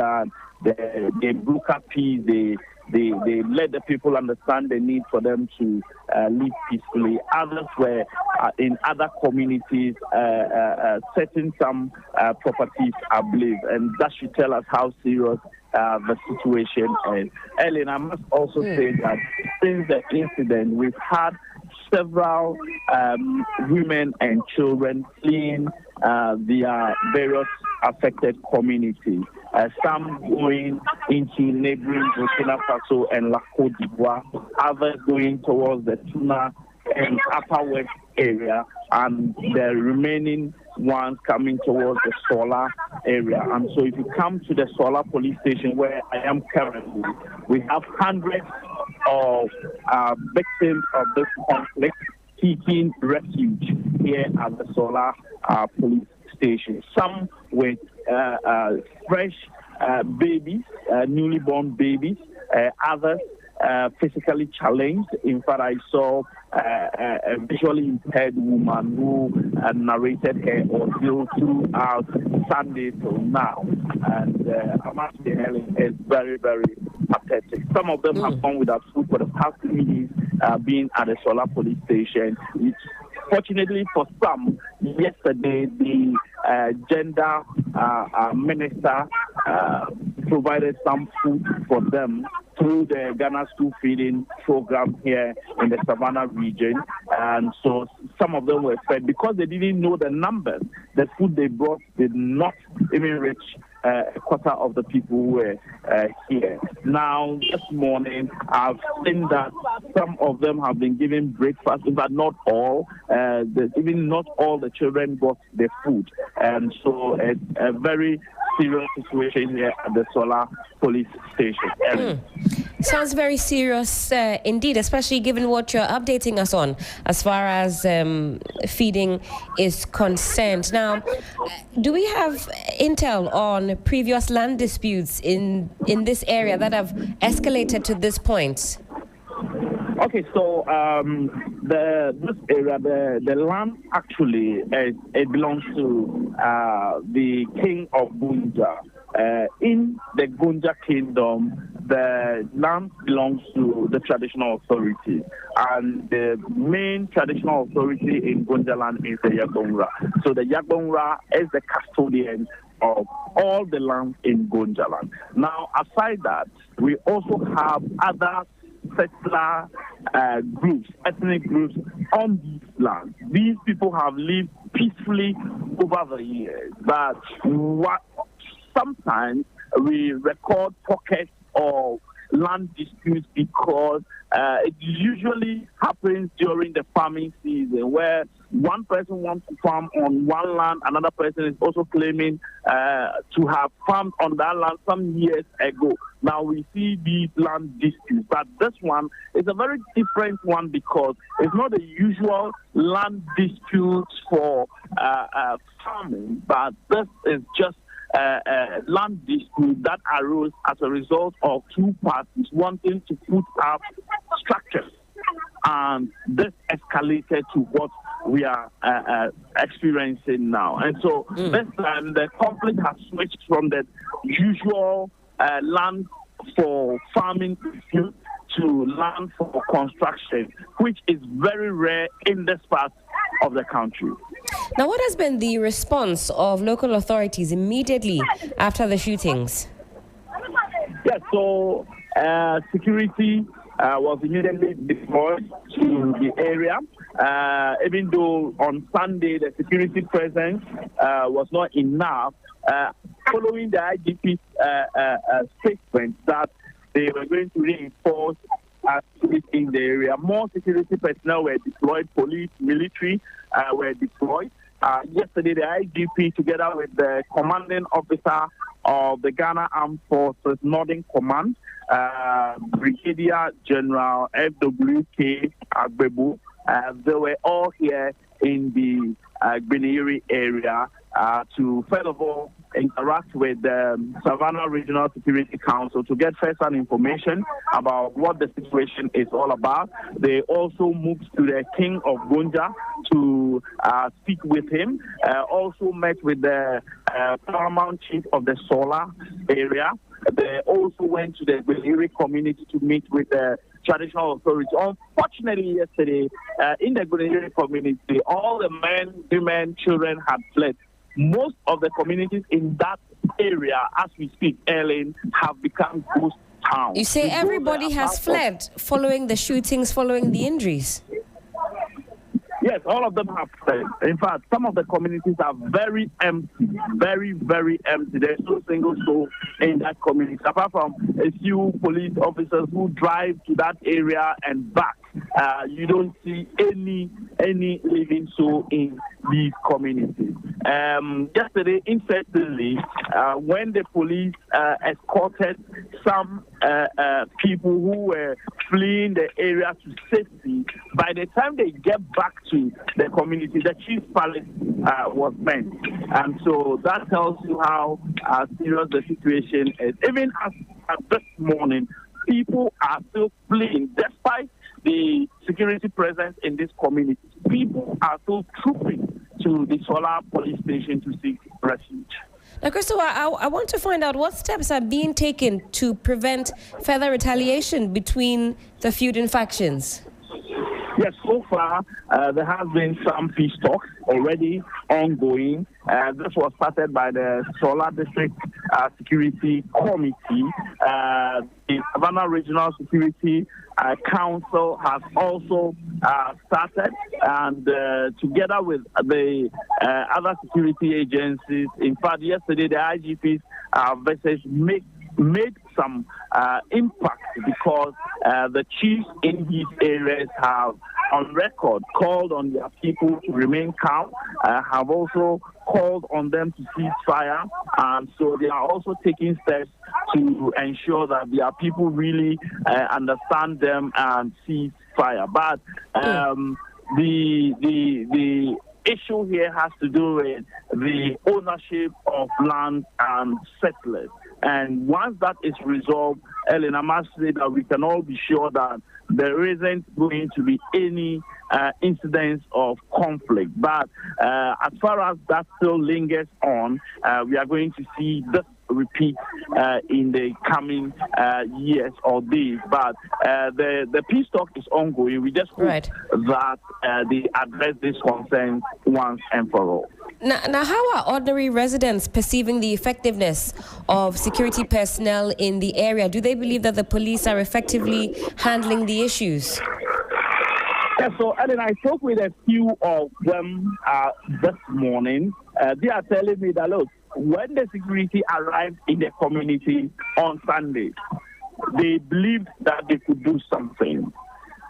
that they broke up peace. They let the people understand the need for them to live peacefully. Others were in other communities setting some properties ablaze, and that should tell us how serious the situation is. Ellen, I must also say that since the incident, we've had several women and children fleeing their various affected communities. Some going into neighboring Burkina Faso and La Côte d'Ivoire, others going towards the Tuna and Upper West area, and the remaining ones coming towards the Sawla area. And so if you come to the Sawla police station where I am currently, we have hundreds of victims of this conflict seeking refuge here at the Sawla police station. Some with fresh babies, newly born babies, others physically challenged. In fact, I saw a visually impaired woman who narrated her ordeal throughout Sunday till now. And I must say, Helen, it's very, very pathetic. Some of them have gone without food for the past 3 days being at the Sawla police station. Fortunately for some, yesterday the gender minister provided some food for them through the Ghana School Feeding Program here in the Savannah region. And so some of them were fed because they didn't know the numbers. The food they brought did not even reach a quarter of the people who were here. Now, this morning, I've seen that some of them have been given breakfast, but not all. Even not all the children got the food. And so it's a very serious situation here at the Sawla police station. Sounds very serious indeed, especially given what you're updating us on as far as feeding is concerned. Now, do we have intel on previous land disputes in this area that have escalated to this point? Okay, so this area, the land actually it belongs to the king of Gunja. In the Gunja kingdom, the land belongs to the traditional authority, and the main traditional authority in Gunja land is the Yagbongra. So the Yagbongra is the custodian of all the land in Gunja land. Now, aside that, we also have other settler groups, ethnic groups on these lands. These people have lived peacefully over the years, but sometimes we record pockets of land disputes because it usually happens during the farming season where one person wants to farm on one land, another person is also claiming to have farmed on that land some years ago. Now we see these land disputes, but this one is a very different one because it's not the usual land disputes for farming, but this is just land dispute that arose as a result of two parties wanting to put up structures, and this escalated to what we are experiencing now. And so this time the conflict has switched from the usual land for farming to land for construction, which is very rare in this part of the country. Now, what has been the response of local authorities immediately after the shootings? Yes, so security was immediately deployed to the area, even though on Sunday the security presence was not enough, following the IGP's statement that they were going to reinforce activity in the area. More security personnel were deployed, police, military were deployed. Yesterday, the IGP, together with the commanding officer of the Ghana Armed Forces Northern Command, Brigadier General FWK Agbebu, they were all here in the Gbeniri area to, first of all, interact with the Savannah Regional Security Council to get first-hand information about what the situation is all about. They also moved to the King of Gunja to speak with him, also met with the paramount chief of the Sola area. They also went to the Gweniri community to meet with the traditional authorities. Unfortunately, yesterday, in the Gweniri community, all the men, women, children had fled. Most of the communities in that area, as we speak, Ellen, have become ghost towns. You say everybody has fled following the shootings, following the injuries? Yes, all of them have fled. In fact, some of the communities are very empty, very, very empty. There's no single soul in that community, apart from a few police officers who drive to that area and back. You don't see any living soul in these communities. Yesterday, interestingly, when the police escorted some people who were fleeing the area to safety, by the time they get back to the community, the chief's palace was burnt. And so that tells you how serious the situation is. Even as this morning, people are still fleeing despite the security presence in this community. People are still trooping to the Sola police station to seek refuge. Now, Christopher, I want to find out what steps are being taken to prevent further retaliation between the feuding factions. Yes, so far there has been some peace talks already ongoing. This was started by the Sola District Security Committee. The Savannah Regional Security Council has also started, and together with the other security agencies. In fact, yesterday the IGP's visits made some impact because the chiefs in these areas have on record called on their people to remain calm, have also called on them to cease fire, and so they are also taking steps to ensure that their people really understand them and cease fire. But the issue here has to do with the ownership of land and settlers. And once that is resolved, Ellen, I must say that we can all be sure that there isn't going to be any incidents of conflict. But as far as that still lingers on, we are going to see this repeat in the coming years or days. But the peace talk is ongoing. We just hope that they address this concern once and for all. Now, how are ordinary residents perceiving the effectiveness of security personnel in the area? Do they believe that the police are effectively handling the issues? Yes, so Ellen, I spoke with a few of them this morning. They are telling me that, look, when the security arrived in the community on Sunday, they believed that they could do something.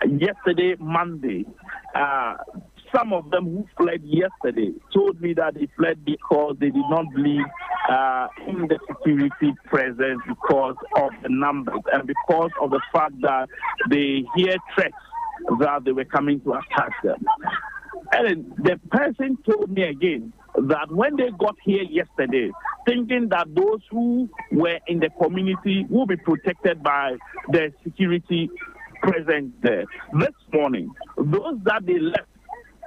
Yesterday, Monday, some of them who fled yesterday told me that they fled because they did not believe in the security presence because of the numbers and because of the fact that they hear threats that they were coming to attack them. And the person told me again that when they got here yesterday, thinking that those who were in the community will be protected by the security presence there. This morning, those that they left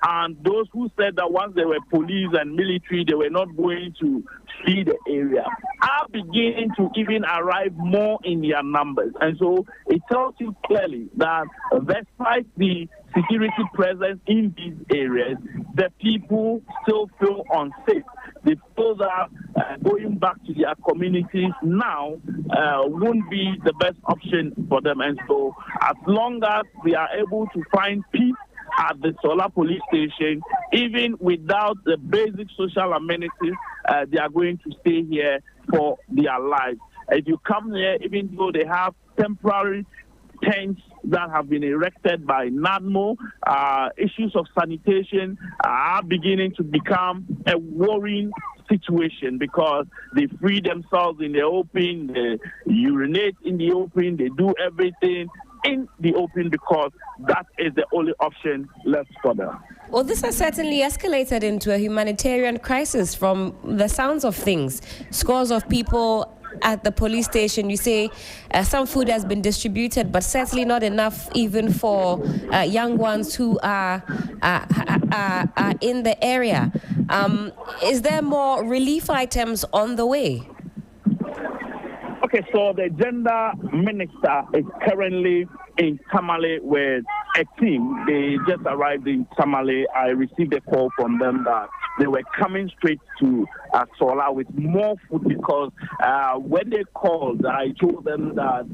and those who said that once they were police and military, they were not going to flee the area, are beginning to even arrive more in their numbers. And so it tells you clearly that despite the security presence in these areas, the people still feel unsafe. They feel that going back to their communities now won't be the best option for them. And so as long as we are able to find peace at the Sola police station, even without the basic social amenities, they are going to stay here for their lives. If you come here, even though they have temporary tents that have been erected by NADMO, issues of sanitation are beginning to become a worrying situation because they free themselves in the open, they urinate in the open, they do everything in the open because that is the only option left for them. Well, this has certainly escalated into a humanitarian crisis from the sounds of things. Scores of people at the police station, you say some food has been distributed, but certainly not enough even for young ones who are in the area. Is there more relief items on the way? Okay, so the gender minister is currently in Tamale with a team. They just arrived in Tamale. I received a call from them that they were coming straight to Sawla with more food because when they called, I told them that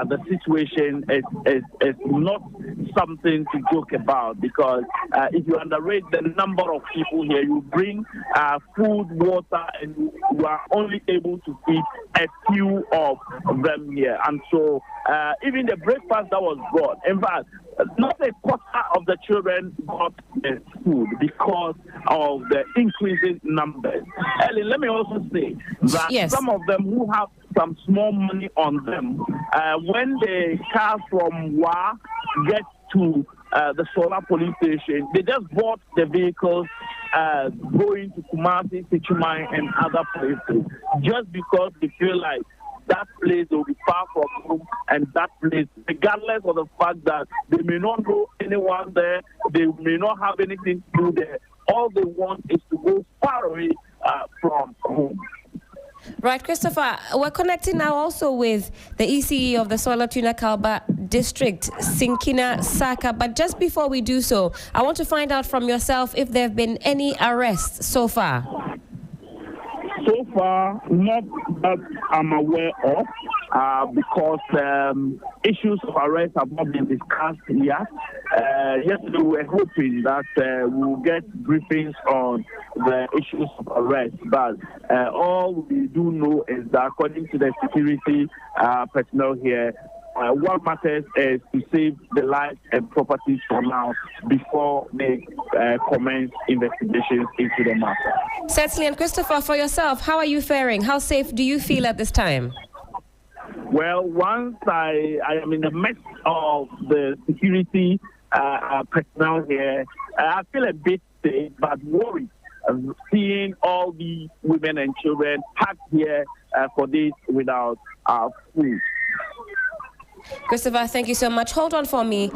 the situation is not something to joke about because if you underrate the number of people here, you bring food, water, and you are only able to feed a few of them here. And so even the breakfast that was brought, in fact, not a quarter of the children got the food because of the increasing numbers. Ellie, let me also say that some of them who have some small money on them, when the car from Wa gets to the Sawla police station, they just bought the vehicles going to Kumasi, Sichumai, and other places just because they feel like that place will be far from home, and that place, regardless of the fact that they may not know anyone there, they may not have anything to do there. All they want is to go far away from home. Right, Christopher, we're connecting now also with the ECE of the Sawla-Tuna-Kalba district, Sinkina Saka. But just before we do so, I want to find out from yourself if there have been any arrests so far. So far, not that I'm aware of, because issues of arrest have not been discussed yet. Yesterday, we were hoping that we'll get briefings on the issues of arrest, but all we do know is that according to the security personnel here, what matters is to save the lives and properties for now before they commence investigations into the matter. Certainly, and Christopher, for yourself, how are you faring? How safe do you feel at this time? Well, once I am in the midst of the security personnel here, I feel a bit safe but worried. Seeing all these women and children packed here for days without food. Christopher, thank you so much. Hold on for me.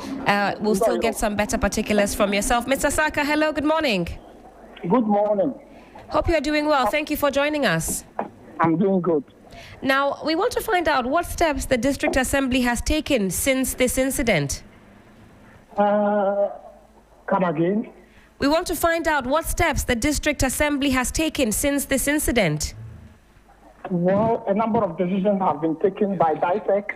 We'll still get some better particulars from yourself. Mr. Saka, hello, good morning. Good morning. Hope you are doing well. Thank you for joining us. I'm doing good. Now, we want to find out what steps the District Assembly has taken since this incident. Come again? We want to find out what steps the District Assembly has taken since this incident. Well, a number of decisions have been taken by DISEC.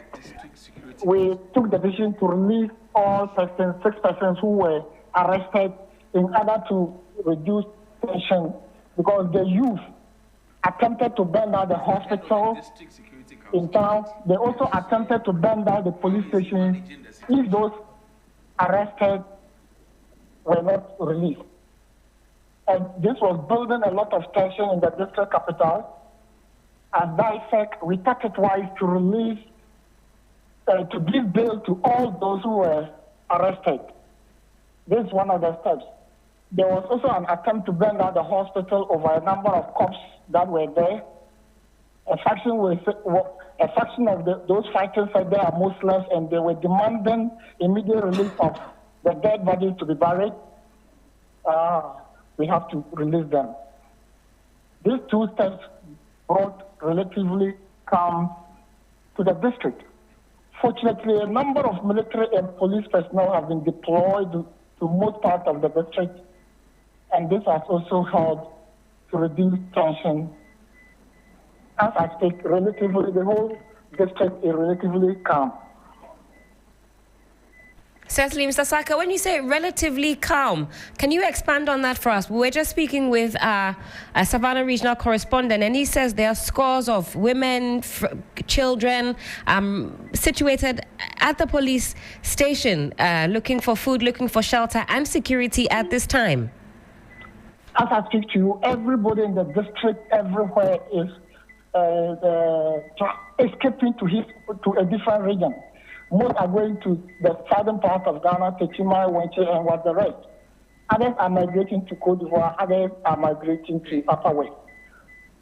We took the decision to release all persons, 6 persons who were arrested in order to reduce tension because the youth attempted to burn down the hospital in town. They also attempted to burn down the police station if those arrested were not released. And this was building a lot of tension in the district capital. As DISEC, we took it wise to release, to give bail to all those who were arrested. This is one of the steps. There was also an attempt to burn down the hospital over a number of cops that were there. A faction of those fighters said they are Muslims and they were demanding immediate release of the dead bodies to be buried. We have to release them. These 2 steps brought relatively calm to the district. Fortunately, a number of military and police personnel have been deployed to most parts of the district, and this has also helped to reduce tension. As I speak, the whole district is relatively calm. Certainly, Mr. Saka, when you say relatively calm, can you expand on that for us? We were just speaking with a Savannah regional correspondent, and he says there are scores of women, children situated at the police station looking for food, looking for shelter and security at this time. As I speak to you, everybody in the district, everywhere is escaping to a different region. Most are going to the southern part of Ghana, Techima, Wenche, and what the rest. Others are migrating to Cote d'Ivoire, others are migrating to Upper West.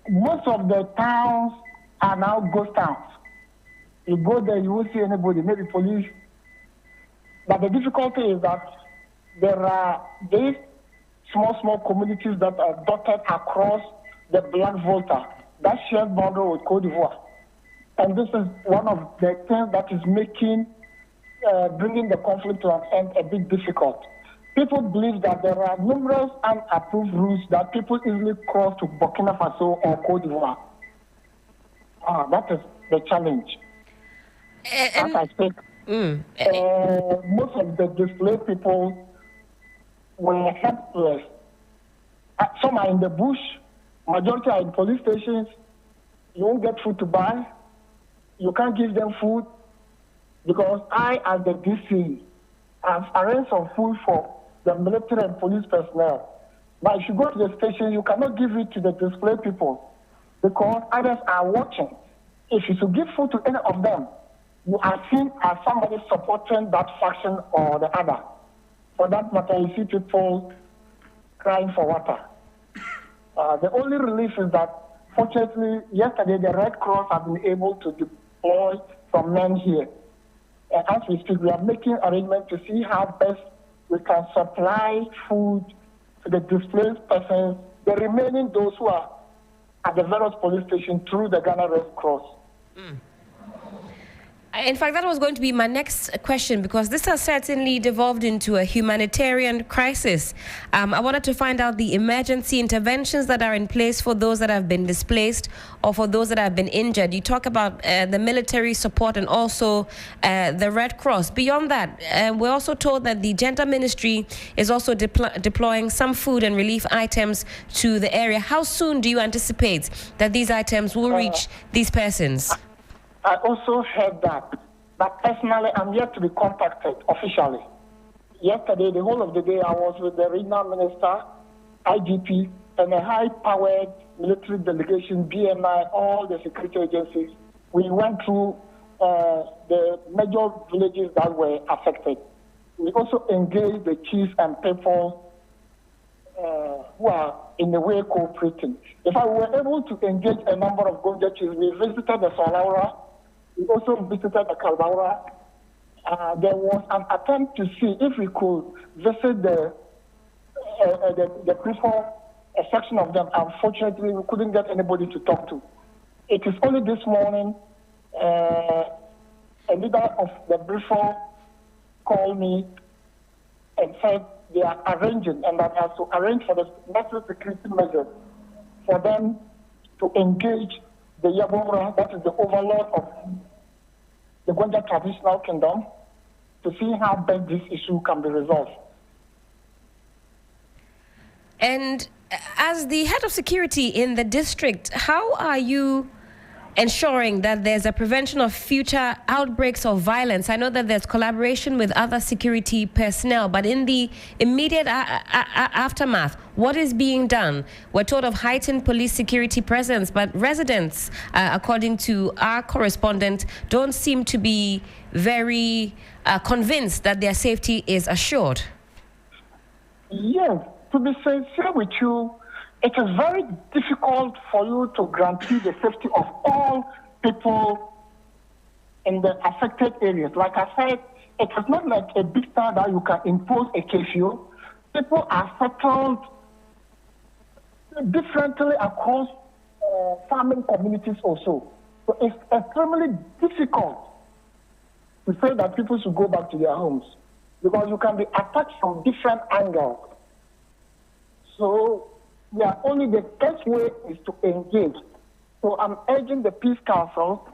Most of the towns are now ghost towns. You go there, you won't see anybody, maybe police. But the difficulty is that there are these small communities that are dotted across the Black Volta, that shares boundary with Cote d'Ivoire. And this is one of the things that is making bringing the conflict to an end a bit difficult. People believe that there are numerous unapproved routes that people easily cross to Burkina Faso or Cote d'Ivoire. That is the challenge. As I said, most of the displaced people were helpless. Some are in the bush, majority are in police stations. You won't get food to buy. You can't give them food because I, as the DC, have arranged some food for the military and police personnel. But if you go to the station, you cannot give it to the displaced people because others are watching. If you should give food to any of them, you are seen as somebody supporting that faction or the other. For that matter, you see people crying for water. The only relief is that, fortunately, yesterday the Red Cross have been able to deploy some men here. And as we speak, we are making arrangements to see how best we can supply food to the displaced persons, the remaining those who are at the various police stations through the Ghana Red Cross. In fact, that was going to be my next question because this has certainly devolved into a humanitarian crisis. I wanted to find out the emergency interventions that are in place for those that have been displaced or for those that have been injured. You talk about the military support and also the Red Cross. Beyond that, we're also told that the Gender Ministry is also deploying some food and relief items to the area. How soon do you anticipate that these items will reach these persons? I also heard that, but personally, I'm yet to be contacted officially. Yesterday, the whole of the day, I was with the regional minister, IGP, and a high-powered military delegation, BMI, all the security agencies. We went through the major villages that were affected. We also engaged the chiefs and people who are in the way cooperating. In fact, we were able to engage a number of Gonja chiefs. We visited the Sawla-Tuna-Kalba. We also visited the Kalbaura. There was an attempt to see if we could visit the people, a section of them. Unfortunately, we couldn't get anybody to talk to. It is only this morning a leader of the Brifo called me and said they are arranging and that has to arrange for the necessary security measures for them to engage the Yabora, that is the overlord of the Gwanja traditional kingdom, to see how best this issue can be resolved. And as the head of security in the district, how are you ensuring that there's a prevention of future outbreaks of violence? I know that there's collaboration with other security personnel, but in the immediate aftermath, what is being done? We're told of heightened police security presence, but residents, according to our correspondent, don't seem to be very convinced that their safety is assured. Yes, to be sincere with you, it is very difficult for you to guarantee the safety of all people in the affected areas. Like I said, it is not like a big town that you can impose a curfew. People are settled differently across farming communities also. So it's extremely difficult to say that people should go back to their homes because you can be attacked from different angles. So only the best way is to engage. So I'm urging the Peace Council,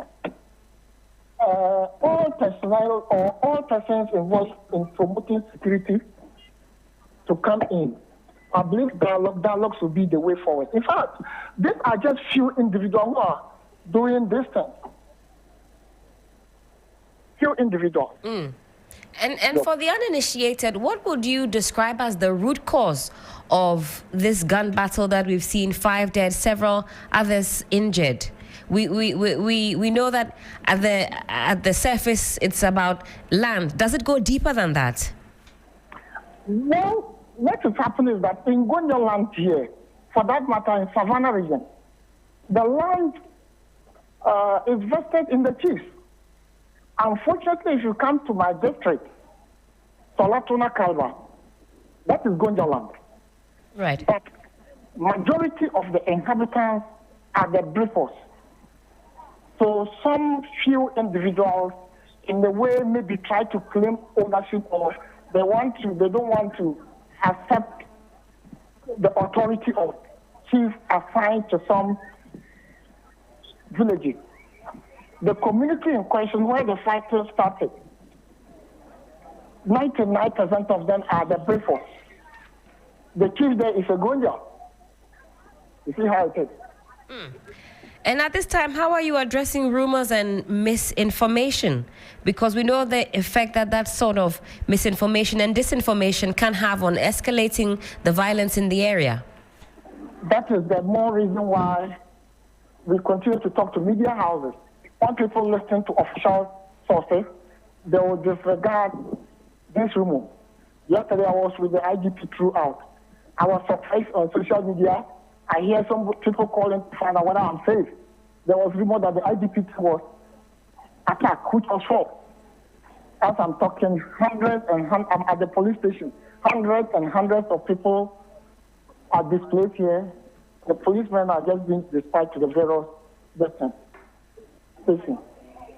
all personnel or all persons involved in promoting security to come in. I believe dialogues will be the way forward. In fact, these are just few individuals who are doing this thing. Few individuals. And for the uninitiated, what would you describe as the root cause of this gun battle that we've seen? 5 dead, several others injured. We know that at the surface it's about land. Does it go deeper than that? Well, what is happening is that in Gonja land here, for that matter in Savannah region, the land is vested in the chiefs. Unfortunately, if you come to my district, Sawla-Tuna-Kalba, that is Gonja land. Right. But majority of the inhabitants are the briefers. So some few individuals, in the way, maybe try to claim ownership, or they don't want to accept the authority of chiefs assigned to some villages. The community in question, where the fighting started, 99% of them are the briefers. The chief there is a Gonja. You see how it is. And at this time, how are you addressing rumors and misinformation? Because we know the effect that sort of misinformation and disinformation can have on escalating the violence in the area. That is the more reason why we continue to talk to media houses. When people listen to official sources, they will disregard this rumor. Yesterday, I was with the IGP throughout. I was surprised on social media. I hear some people calling to find out whether I'm safe. There was rumor that the IDP was attacked, which was false. As I'm talking, I'm at the police station. Hundreds and hundreds of people are displaced here. The policemen are just being dispatched to the various stations.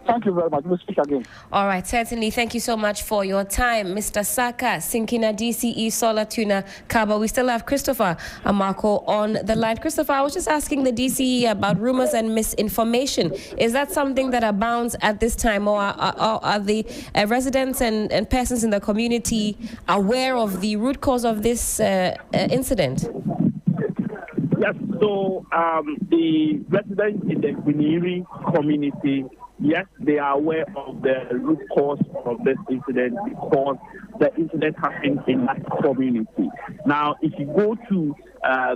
Thank you very much. We'll speak again. All right, certainly. Thank you so much for your time, Mr. Saka Sinkina, DCE Sawla-Tuna-Kalba. We still have Christopher Amako on the line. Christopher, I was just asking the DCE about rumors and misinformation. Is that something that abounds at this time, or are the residents and persons in the community aware of the root cause of this incident? Yes, so the residents in the Guiniri community, yes, they are aware of the root cause of this incident because the incident happened in that community. Now, if you go to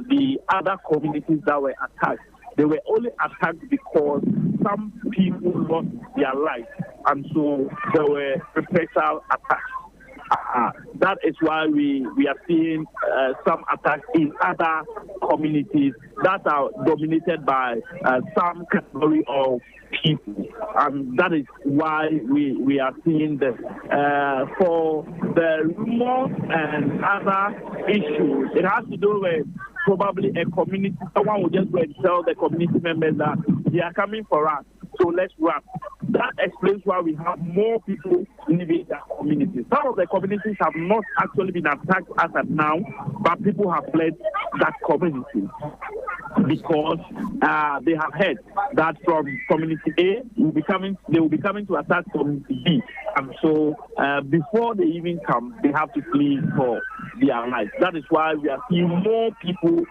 the other communities that were attacked, they were only attacked because some people lost their lives, and so there were reprisal attacks. That is why we are seeing some attacks in other communities that are dominated by some category of people. That is why we are seeing this. For the rumors and other issues, it has to do with probably a community. Someone will just go and tell the community members that they are coming for us, so let's run. That explains why we have more people living in their communities. Some of the communities have not actually been attacked as of now, but people have fled that community because they have heard that from community A they will be coming to attack community B, and so before they even come, they have to flee for their lives. That is why we are seeing more people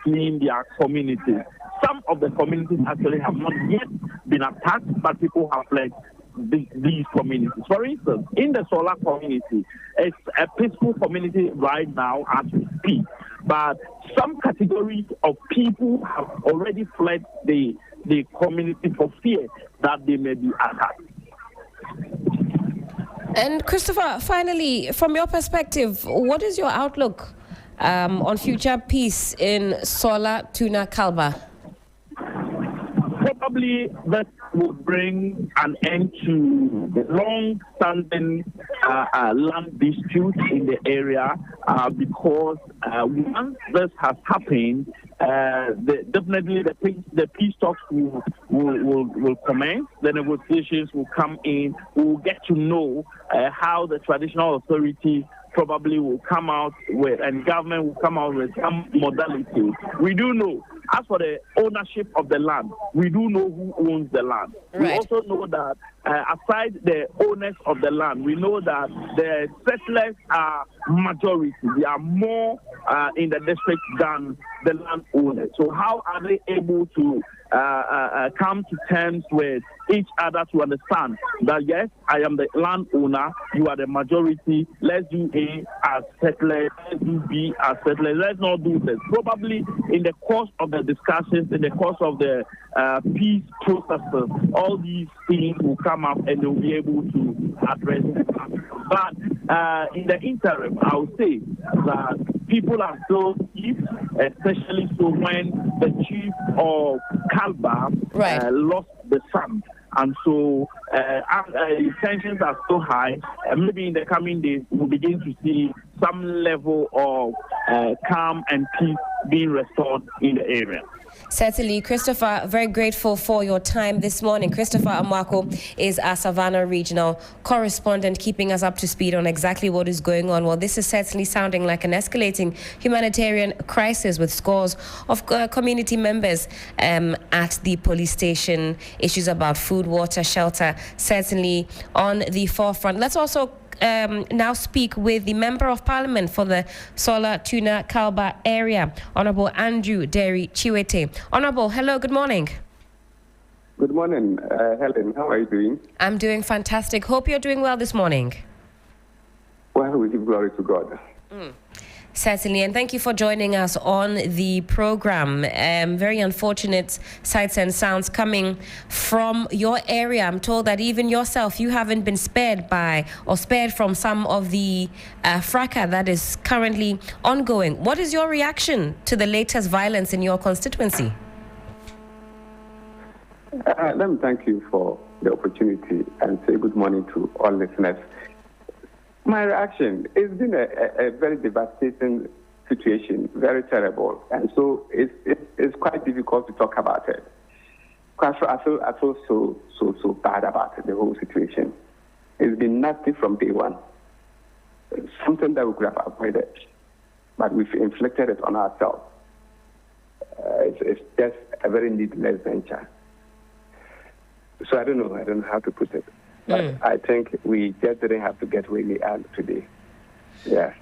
fleeing their communities. Some of the communities actually have not yet been attacked, but people have fled these communities. For instance, in the Sola community, it's a peaceful community right now as we speak, but some categories of people have already fled the community for fear that they may be attacked. And Christopher, finally, from your perspective, what is your outlook on future peace in Sawla-Tuna-Kalba? Probably that will bring an end to the long-standing land dispute in the area because once this has happened, definitely the peace talks will commence. The negotiations will come in. We will get to know how the traditional authorities probably will come out with, and government will come out with some modalities. We do know, as for the ownership of the land, we do know who owns the land. Right. We also know that aside the owners of the land, we know that the settlers are majority. They are more in the district than the landowners. So how are they able to come to terms with each other to understand that, yes, I am the landowner, you are the majority, let's do A as settlers, let's do B as settlers, let's not do this. Probably in the course of the discussions, in the course of the peace processes, all these things will come up and they'll be able to address it. But in the interim, I would say that people are still chief, especially so when the chief of Kalba lost the son. And so tensions are so high. Maybe in the coming days, we'll begin to see some level of calm and peace being restored in the area. Certainly, Christopher, very grateful for your time this morning. Christopher Amwako is our Savannah regional correspondent, keeping us up to speed on exactly what is going on. Well, this is certainly sounding like an escalating humanitarian crisis with scores of community members at the police station. Issues about food, water, shelter, certainly on the forefront. Let's also now speak with the Member of Parliament for the Sawla-Tuna-Kalba area, Honorable Andrew Derry Chiwete. Honorable, hello, good morning. Good morning, Helen. How are you doing? I'm doing fantastic. Hope you're doing well this morning. Well, we give glory to God. Certainly, and thank you for joining us on the program. Very unfortunate sights and sounds coming from your area. I'm told that even yourself, you haven't been spared from some of the fracas that is currently ongoing. What is your reaction to the latest violence in your constituency? Let me thank you for the opportunity and say good morning to all listeners. My reaction, it's been a very devastating situation, very terrible, and so it's quite difficult to talk about it. I feel so bad about it, the whole situation. It's been nasty from day one. It's something that we could have avoided, but we've inflicted it on ourselves. It's just a very needless venture. So I don't know how to put it. But I think we just didn't have to get where we are today. Yeah.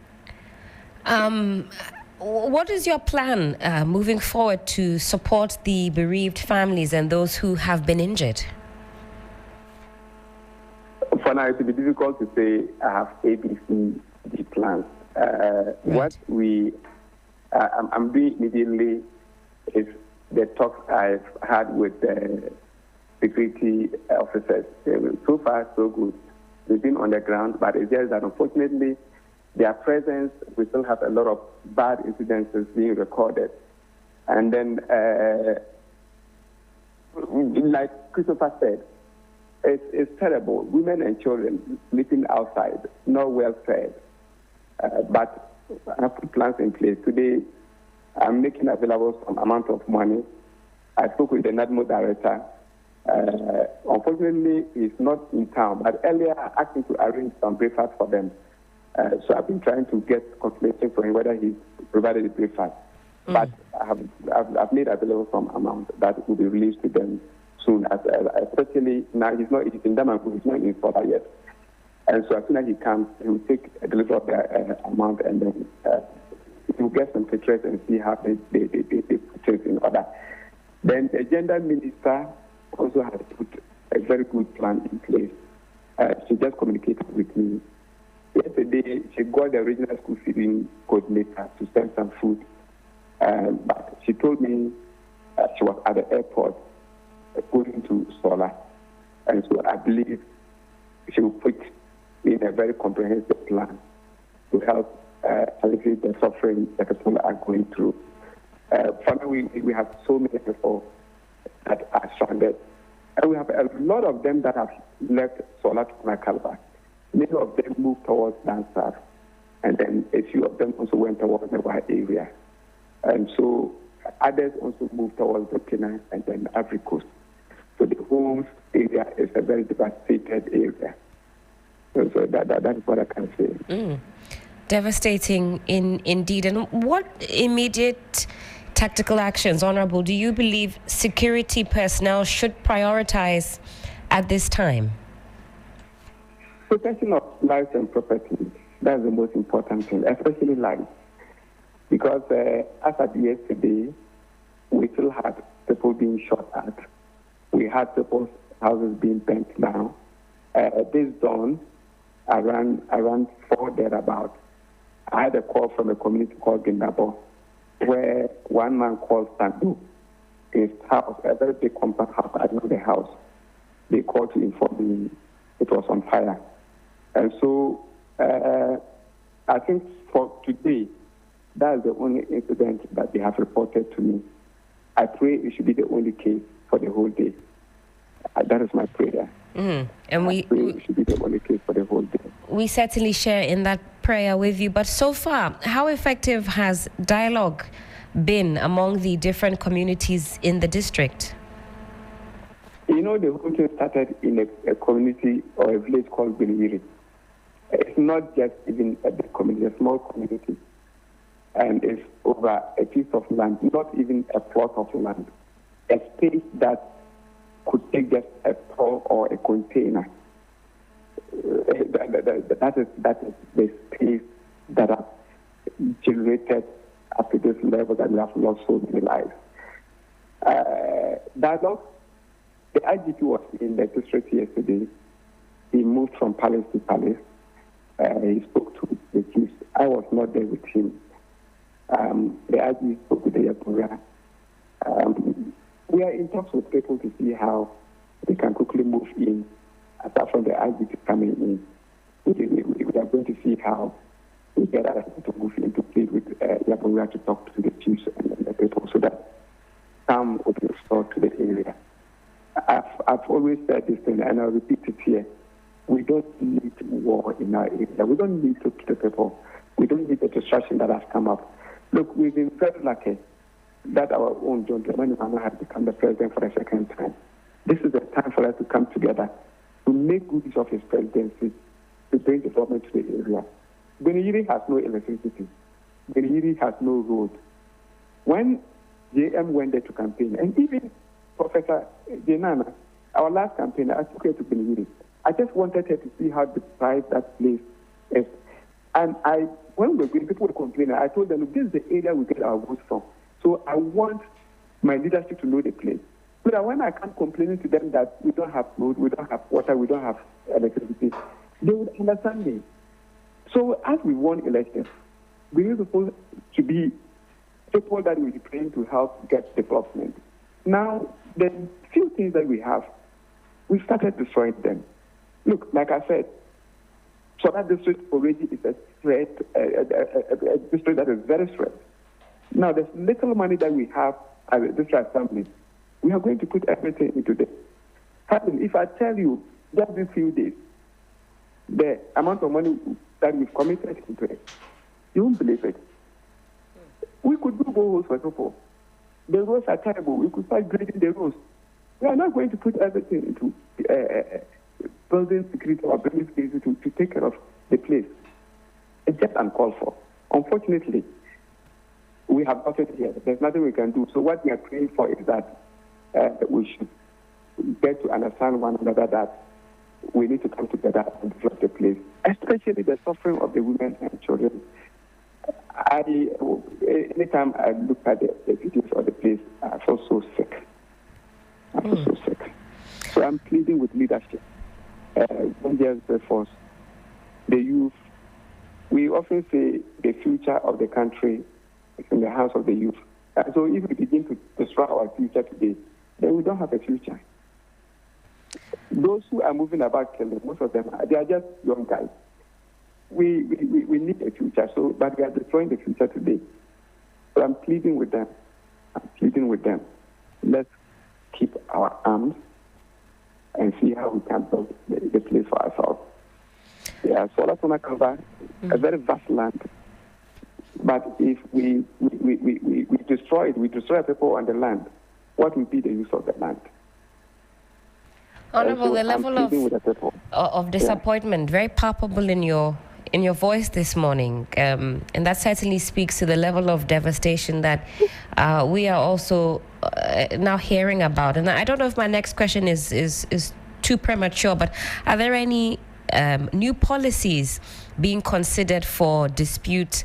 What is your plan moving forward to support the bereaved families and those who have been injured? For now, it will be difficult to say I have A, B, C, D plans. Right. What I'm doing immediately is the talks I've had with the security officers. So far, so good. They've been on the ground, but it's just that unfortunately, their presence, we still have a lot of bad incidences being recorded. And then, like Christopher said, it's terrible. Women and children sleeping outside, not well fed. But I have put plans in place. Today, I'm making available some amount of money. I spoke with the NADMO director. Unfortunately, he's not in town, but earlier I asked him to arrange some breakfast for them. So I've been trying to get confirmation from him whether he's provided the breakfast. But I've made available some amount that will be released to them soon. Especially now, he's in Damangu, he's not in Sawla yet. And so as soon as he comes, he will take a delivery of the amount, and then he will get some pictures and see how they put things in order. Then the gender minister also has put a very good plan in place. She just communicated with me. Yesterday, she got the regional school feeding coordinator to send some food. But she told me she was at the airport going to Sawla. And so I believe she will put in a very comprehensive plan to help alleviate the suffering that people are going through. For now, we have so many people that are stranded. And we have a lot of them that have left Sawla-Tuna-Kalba. Many of them moved towards Dansar, and then a few of them also went towards the Wai area. And so others also moved towards the Kenya and then the Ivory Coast. So the whole area is a very devastated area. So that is what I can say. Devastating indeed. And what immediate tactical actions, Honorable, do you believe security personnel should prioritize at this time? Protection of lives and property, that's the most important thing, especially lives. Because as at yesterday, we still had people being shot at. We had people's houses being burnt down. This dawn, around 4 thereabouts, I had a call from a community called Gindabo, where one man called Sandu, his house, a very big compact house, I know the house. They called to inform me it was on fire. And so I think for today, that is the only incident that they have reported to me. I pray it should be the only case for the whole day. That is my prayer. And we should be the only case for the whole day. We certainly share in that prayer with you. But so far, how effective has dialogue been among the different communities in the district? You know, the whole thing started in a community or a village called Beniri. It's not just even a big community, a small community. And it's over a piece of land, not even a plot of land. A space that could take just a store or a container. That is the space that has generated up to this level that we have lost so many lives. Dialogue. The IGP was in the district yesterday. He moved from palace to palace. He spoke to the chiefs. I was not there with him. The IGP spoke with the Yakuria. We are in talks with people to see how they can quickly move in. Apart from the IGP coming in, we are going to see how we get other people to move in to plead with Yakuria to talk to the chiefs and the people so that calm will be restored to the area. I've always said this thing, and I'll repeat it here. We don't need war in our area. We don't need to kill people. We don't need the destruction that has come up. Look, we've been very lucky that our own John Dramani Mahama has become the president for the second time. This is the time for us to come together to make good use of his presidency to bring development to the area. Beniri has no electricity. Beniri has no road. When JM went there to campaign, and even Professor Jenana, our last campaign, I took her to Beniri. I just wanted her to see how deprived that place is. And when we were going, people were complaining. I told them, look, this is the area we get our votes from. So I want my leadership to know the place. So that when I come complaining to them that we don't have road, we don't have water, we don't have electricity, they would understand me. So as we won elections, we need people to be people that will be trained to help get development. Now, the few things that we have, we started destroying them. Look, like I said, so that district already is a threat, a district that is very threat. Now, there's little money that we have as a district assembly. We are going to put everything into this. If I tell you just these few days, the amount of money that we've committed into it, you won't believe it. We could do boreholes for people. The roads are terrible. We could start grading the roads. We are not going to put everything into building security or building security to take care of the place. It's just uncalled for. Unfortunately, we have got it here. There's nothing we can do. So what we are praying for is that we should get to understand one another that we need to come together and develop the place, especially the suffering of the women and children. Anytime I look at the videos of the place, I feel so sick. So I'm pleading with leadership, India's force, the youth. We often say the future of the country is in the hands of the youth. So if we begin to destroy our future today, then we don't have a future. Those who are moving about killing, most of them, they are just young guys. We need a future, but we are destroying the future today. So I'm pleading with them. Let's keep our arms and see how we can build the place for ourselves. Yeah, Sawla-Tuna-Kalba, a very vast land. But if we destroy it, we destroy people on the land, what will be the use of the land? Honorable, the level of disappointment, very palpable in your voice this morning, and that certainly speaks to the level of devastation that we are also now hearing about. And I don't know if my next question is too premature, but are there any new policies being considered for dispute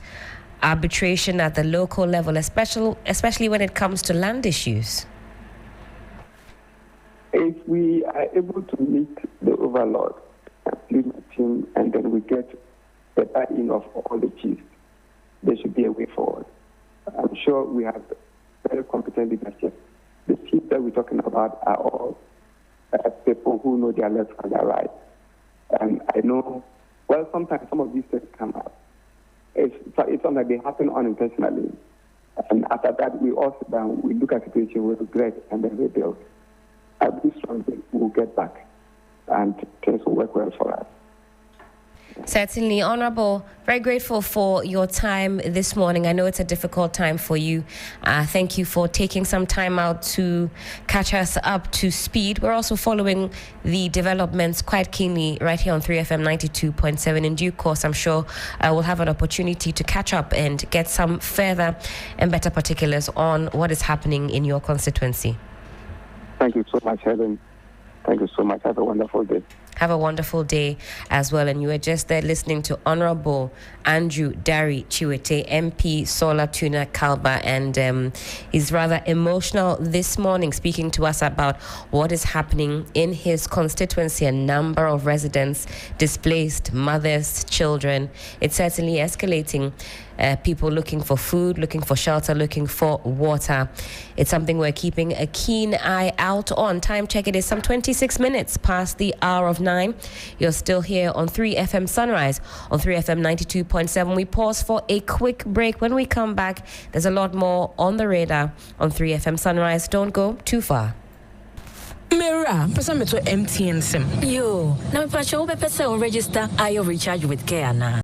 arbitration at the local level, especially when it comes to land issues? If we are able to meet the overlord and plead with him, and then we get the buy-in of all the chiefs, there should be a way forward. I'm sure we have very competent leadership. The chiefs that we're talking about are all people who know their left and their right. And I know, well, sometimes some of these things come up. It's not like they happen unintentionally. And after that, we all sit down, we look at the situation, we regret, and then rebuild. I believe strongly we'll get back and things will work well for us. Certainly, Honorable, very grateful for your time this morning. I know it's a difficult time for you. Thank you for taking some time out to catch us up to speed. We're also following the developments quite keenly right here on 3FM 92.7. In due course, I'm sure we'll have an opportunity to catch up and get some further and better particulars on what is happening in your constituency. Thank you so much, Helen. Thank you so much. Have a wonderful day. Have a wonderful day as well. And you were just there listening to Honorable Andrew Dari Chiwete, MP Sawla-Tuna-Kalba, and he's rather emotional this morning, speaking to us about what is happening in his constituency. A number of residents displaced, mothers, children. It's certainly escalating. People looking for food, looking for shelter, looking for water. It's something we're keeping a keen eye out on. Time check, it is some 26 minutes past the hour of 9. You're still here on 3FM Sunrise on 3FM 92.7. We pause for a quick break. When we come back, there's a lot more on the radar on 3FM Sunrise. Don't go too far. Mira, person me to MTN sim. Yo, na me pa show be person register IO recharge with care na.